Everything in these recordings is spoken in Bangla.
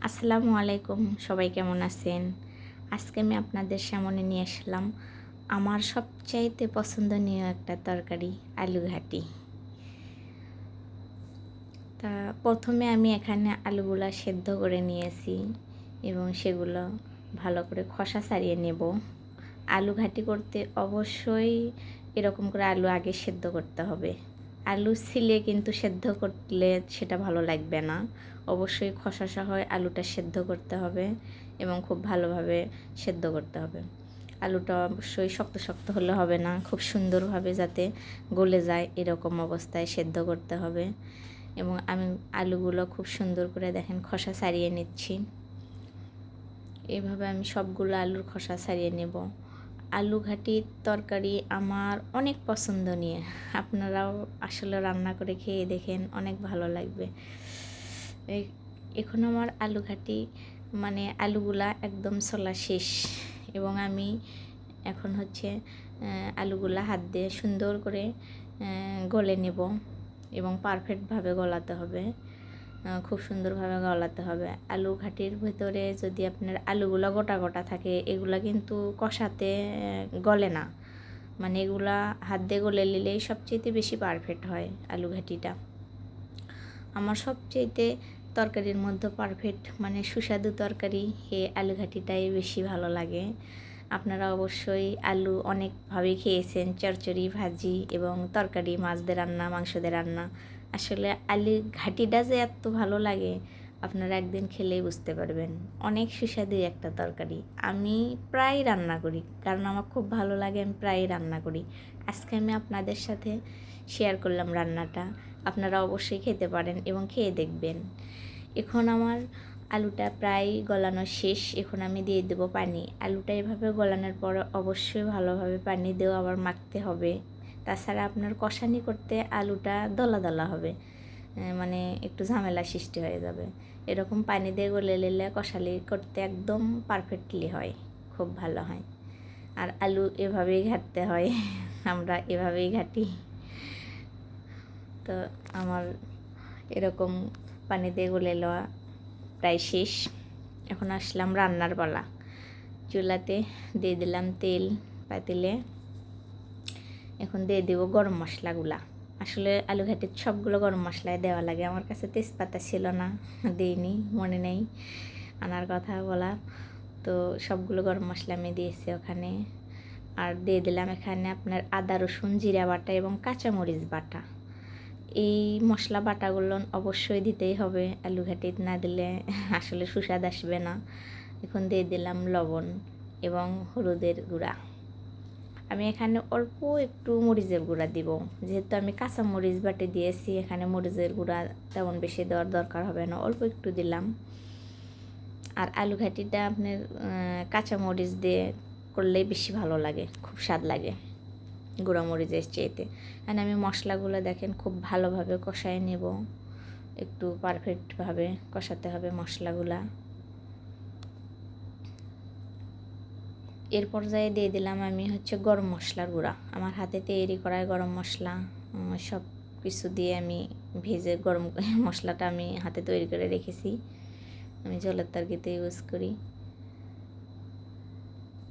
আসসালামু আলাইকুম, সবাই কেমন আছেন? আজকে আমি আপনাদের সামনে নিয়ে আসলাম আমার সবচাইতে পছন্দনীয় একটা তরকারি, আলু ঘাটি। তা প্রথমে আমি এখানে আলুগুলা সেদ্ধ করে নিয়েছি এবং সেগুলো ভালো করে খোসা ছাড়িয়ে নেব। আলু ঘাটি করতে অবশ্যই এরকম করে আলু আগে সেদ্ধ করতে হবে। আলু ছিলে কিন্তু সেদ্ধ করলে সেটা ভালো লাগবে না। অবশ্যই খোসা সহ আলুটা সেদ্ধ করতে হবে এবং খুব ভালোভাবে সেদ্ধ করতে হবে। আলুটা অবশ্যই শক্ত শক্ত হলে হবে না, খুব সুন্দরভাবে যাতে গলে যায় এরকম অবস্থায় সেদ্ধ করতে হবে। এবং আমি আলুগুলো খুব সুন্দর করে দেখেন খোসা ছাড়িয়ে নিচ্ছি। এইভাবে আমি সবগুলো আলুর খোসা ছাড়িয়ে নেব। আলু ঘাটির তরকারি আমার অনেক পছন্দনীয়। আপনারাও আসলে রান্না করে খেয়ে দেখেন, অনেক ভালো লাগবে। এখন আমার আলু ঘাটি মানে আলুগুলা একদম ছোলা শেষ এবং আমি এখন হচ্ছে আলুগুলা হাত দিয়ে সুন্দর করে গলে নেব এবং পারফেক্টভাবে গলাতে হবে। খুব সুন্দরভাবে গলাতে হবে। আলু ঘাটির ভেতরে যদি আপনার আলুগুলো গোটা গোটা থাকে, এগুলা কিন্তু কষাতে গলে না। মানে এগুলা হাত দিয়ে গলে নিলেই সবচেয়ে বেশি পারফেক্ট হয় আলু ঘাটিটা। আমার সবচেয়ে তরকারির মধ্যে পারফেক্ট মানে সুস্বাদু তরকারি আলু ঘাটিটাই বেশি ভালো লাগে। আপনারা অবশ্যই আলু অনেকভাবে খেয়েছেন, চচ্চড়ি, ভাজি এবং তরকারি, মাছ দিয়ে রান্না, মাংস দিয়ে রান্না। আসলে আলু ঘাটিটা যে এত ভালো লাগে আপনারা একদিন খেলেই বুঝতে পারবেন। অনেক সুস্বাদু একটা তরকারি। আমি প্রায় রান্না করি, কারণ আমার খুব ভালো লাগে, আমি প্রায় রান্না করি। আজকে আমি আপনাদের সাথে শেয়ার করলাম রান্নাটা। আপনারা অবশ্যই খেতে পারেন এবং খেয়ে দেখবেন। এখন আমার আলুটা প্রায় গলানো শেষ। এখন আমি দিয়ে দেবো পানি। আলুটা এভাবে গলানোর পর অবশ্যই ভালোভাবে পানি দিয়েও আবার মাখতে হবে। তাছাড়া আপনার কষানি করতে আলুটা দলা দলা হবে, মানে একটু ঝামেলা সৃষ্টি হয়ে যাবে। এরকম পানি দিয়ে গলে নিলে কষালি করতে একদম পারফেক্টলি হয়, খুব ভালো হয়। আর আলু এভাবেই ঘাটতে হয়, আমরা এভাবেই ঘাটি। তো আমার এরকম পানি দিয়ে গলে লওয়া প্রায় শেষ। এখন আসলাম রান্নার পালা। চুলাতে দিয়ে দিলাম তেল পাতিলে। এখন দিয়ে দেবো গরম মশলাগুলা। আসলে আলু ঘাটির সবগুলো গরম মশলায় দেওয়া লাগে। আমার কাছে তেজপাতা ছিল না, দিইনি, মনে নেই আনার কথা বলা। তো সবগুলো গরম মশলা আমি দিয়েছি ওখানে। আর দিয়ে দিলাম এখানে আপনার আদা, রসুন, জিরা বাটা এবং কাঁচামরিচ বাটা। এই মশলা বাটাগুলো অবশ্যই দিতেই হবে, আলু ঘাটি না দিলে আসলে সুস্বাদ আসবে না। এখন দিয়ে দিলাম লবণ এবং হলুদের গুঁড়া। আমি এখানে অল্প একটু মরিচের গুঁড়া দিব, যেহেতু আমি কাঁচা মরিচ বাটে দিয়েছি, এখানে মরিচের গুঁড়া তেমন বেশি দেওয়ার দরকার হবে না, অল্প একটু দিলাম। আর আলু ঘাটিটা আপনার কাঁচা মরিচ দিয়ে করলেই বেশি ভালো লাগে, খুব স্বাদ লাগে গুঁড়া মরিচের চেয়েতে। আর আমি মশলাগুলো দেখেন খুব ভালোভাবে কষায় নেব, একটু পারফেক্টভাবে কষাতে হবে মশলাগুলা। এর পর্যায়ে দিয়ে দিলাম আমি হচ্ছে গরম মশলার গুঁড়া। আমার হাতে তৈরি করা গরম মশলা, সব কিছু দিয়ে আমি ভেজে গরম মশলাটা আমি হাতে তৈরি করে রেখেছি, আমি জলের তরকারিতে ইউজ করি।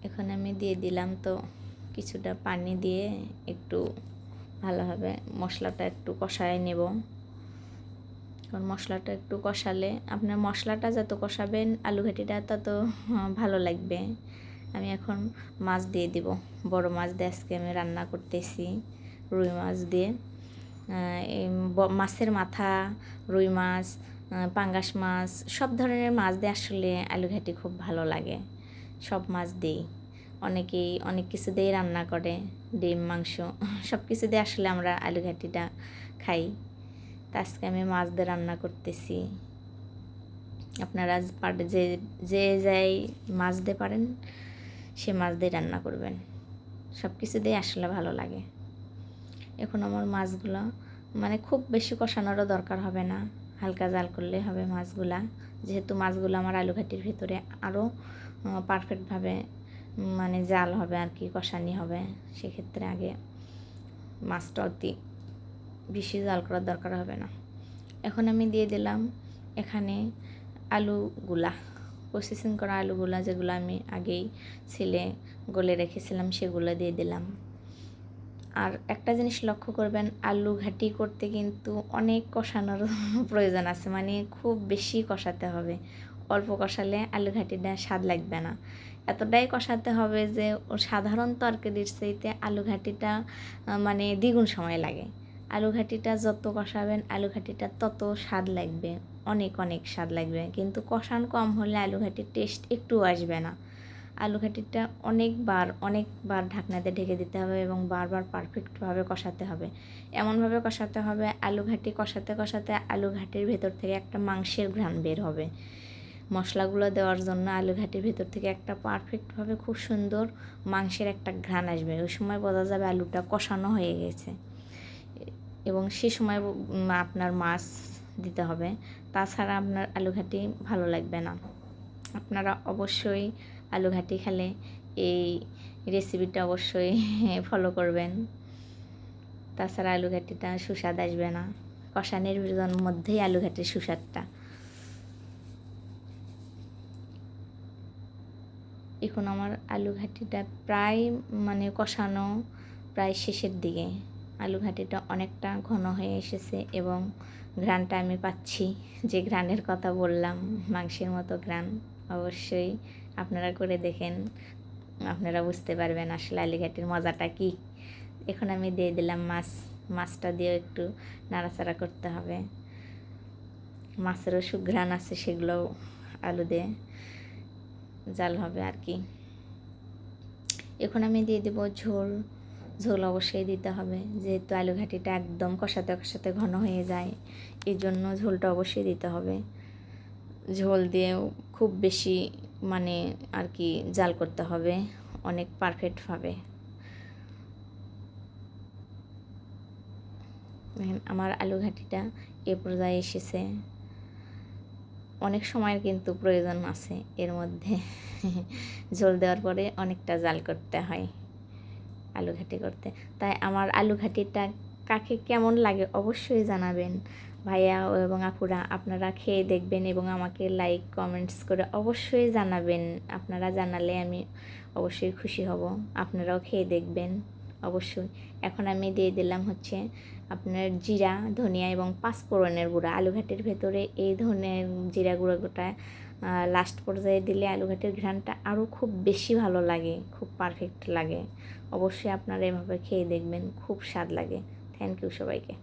এখন আমি দিয়ে দিলাম তো কিছুটা পানি দিয়ে একটু ভালোভাবে মশলাটা একটু কষায় নেব। কারণ মশলাটা একটু কষালে আপনার মশলাটা যত কষাবেন আলু ঘাটিটা তত ভালো লাগবে। আমি এখন মাছ দিয়ে দিব। বড় মাছ দিয়ে আজকে আমি রান্না করতেছি, রুই মাছ দিয়ে। মাছের মাথা, রুই মাছ, পাঙ্গাস মাছ, সব ধরনের মাছ দিয়ে আসলে আলু ঘাটি খুব ভালো লাগে। সব মাছ দিই, অনেকেই অনেক কিছু দিয়ে রান্না করে, ডিম, মাংস, সব কিছু দিয়ে আসলে আমরা আলু ঘাটিটা খাই। তা আজকে আমি মাছ দিয়ে রান্না করতেছি। আপনারা যে যে যাই মাছ দিয়ে পারেন সে মাছ দিয়ে রান্না করবেন, সব কিছু দিয়ে আসলে ভালো লাগে। এখন আমার মাছগুলো মানে খুব বেশি কষানোরও দরকার হবে না, হালকা জাল করলে হবে মাছগুলা। যেহেতু মাছগুলো আমার আলু ঘাটির ভিতরে আরও পারফেক্টভাবে মানে জাল হবে আর কি, কষানি হবে, সেক্ষেত্রে আগে মাছটা অতি বেশি জাল করার দরকার হবে না। এখন আমি দিয়ে দিলাম এখানে আলুগুলা, প্রসেসিং করা আলুগুলা যেগুলো আমি আগেই ছিলে গলে রেখেছিলাম সেগুলো দিয়ে দিলাম। আর একটা জিনিস লক্ষ্য করবেন, আলু ঘাটি করতে কিন্তু অনেক কষানোর প্রয়োজন আছে, মানে খুব বেশি কষাতে হবে। অল্প কষালে আলু ঘাটিটা স্বাদ লাগবে না, এতটাই কষাতে হবে যে সাধারণ তরকারির চাইতে আলু ঘাটিটা মানে দ্বিগুণ সময় লাগে। আলু ঘাটিটা যত কষাবেন আলু ঘাটিটা তত স্বাদ লাগবে, অনেক অনেক স্বাদ লাগবে। কিন্তু কষানো কম হলে আলু ঘাটির টেস্ট একটু আসবে না। আলু ঘাটিটা অনেকবার ঢাকনাতে ঢেকে দিতে হবে এবং বারবার পারফেক্টভাবে কষাতে হবে। এমনভাবে কষাতে হবে আলু ঘাটি কষাতে কষাতে আলু ঘাটির ভেতর থেকে একটা মাংসের ঘ্রাণ বের হবে। মশলাগুলো দেওয়ার জন্য আলু ঘাটির ভেতর থেকে একটা পারফেক্টভাবে খুব সুন্দর মাংসের একটা ঘ্রাণ আসবে। ওই সময় বোঝা যাবে আলুটা কষানো হয়ে গেছে। এবং সে সময় আপনার মাছ দিতে হবে, তাছাড়া আপনার আলু ঘাটি ভালো লাগবে না। আপনারা অবশ্যই আলু ঘাটি খেলে এই রেসিপিটা অবশ্যই ফলো করবেন, তাছাড়া আলু ঘাটিটা সুস্বাদ আসবে না। কষানির মধ্যেই আলু ঘাটির সুস্বাদটা। এখন আমার আলু ঘাটিটা প্রায় মানে কষানো প্রায় শেষের দিকে। আলু ঘাটিটা অনেকটা ঘন হয়ে এসেছে এবং ঘ্রাণটা আমি পাচ্ছি, যে ঘ্রাণের কথা বললাম মাংসের মতো ঘ্রাণ। অবশ্যই আপনারা করে দেখেন, আপনারা বুঝতে পারবেন আসলে আলু ঘাটির মজাটা কী। এখন আমি দিয়ে দিলাম মাছটা দিয়েও একটু নাড়াচাড়া করতে হবে। মাছেরও সুঘ্রাণ আছে, সেগুলোও আলু দিয়ে জাল হবে আর কি। এখন আমি দিয়ে দেবো ঝোল অবশ্যই দিতে হবে, যেহেতু আলু ঘাটিটা একদম কষাতে কষাতে ঘন হয়ে যায়, এই জন্য ঝোলটা অবশ্যই দিতে হবে। ঝোল দিয়েও খুব বেশি মানে আর কি জাল করতে হবে অনেক পারফেক্টভাবে। আমার আলু ঘাটিটা এ পর্যায়ে এসেছে। অনেক সময়ের কিন্তু প্রয়োজন আছে এর মধ্যে। ঝোল দেওয়ার পরে অনেকটা জাল করতে হয় আলু ঘাটি করতে। তাই আমার আলু ঘাটিটা কাকে কেমন লাগে অবশ্যই জানাবেন ভাইয়া এবং আপুরা। আপনারা খেয়ে দেখবেন এবং আমাকে লাইক কমেন্টস করে অবশ্যই জানাবেন। আপনারা জানালে আমি অবশ্যই খুশি হব। আপনারাও খেয়ে দেখবেন অবশ্যই। এখন আমি দিয়ে দিলাম হচ্ছে আপনার জিরা, ধনিয়া এবং পাঁচফোড়নের গুঁড়া। আলু ঘাটির ভেতরে এই ধরনের জিরা গুঁড়োটা লাস্ট পর্যায়ে দিলে আলু ঘাটির ঘ্রাণটা আরও খুব বেশি ভালো লাগে, খুব পারফেক্ট লাগে। অবশ্যই আপনারা এভাবে খেয়ে দেখবেন, খুব স্বাদ লাগে। থ্যাংক ইউ সবাইকে।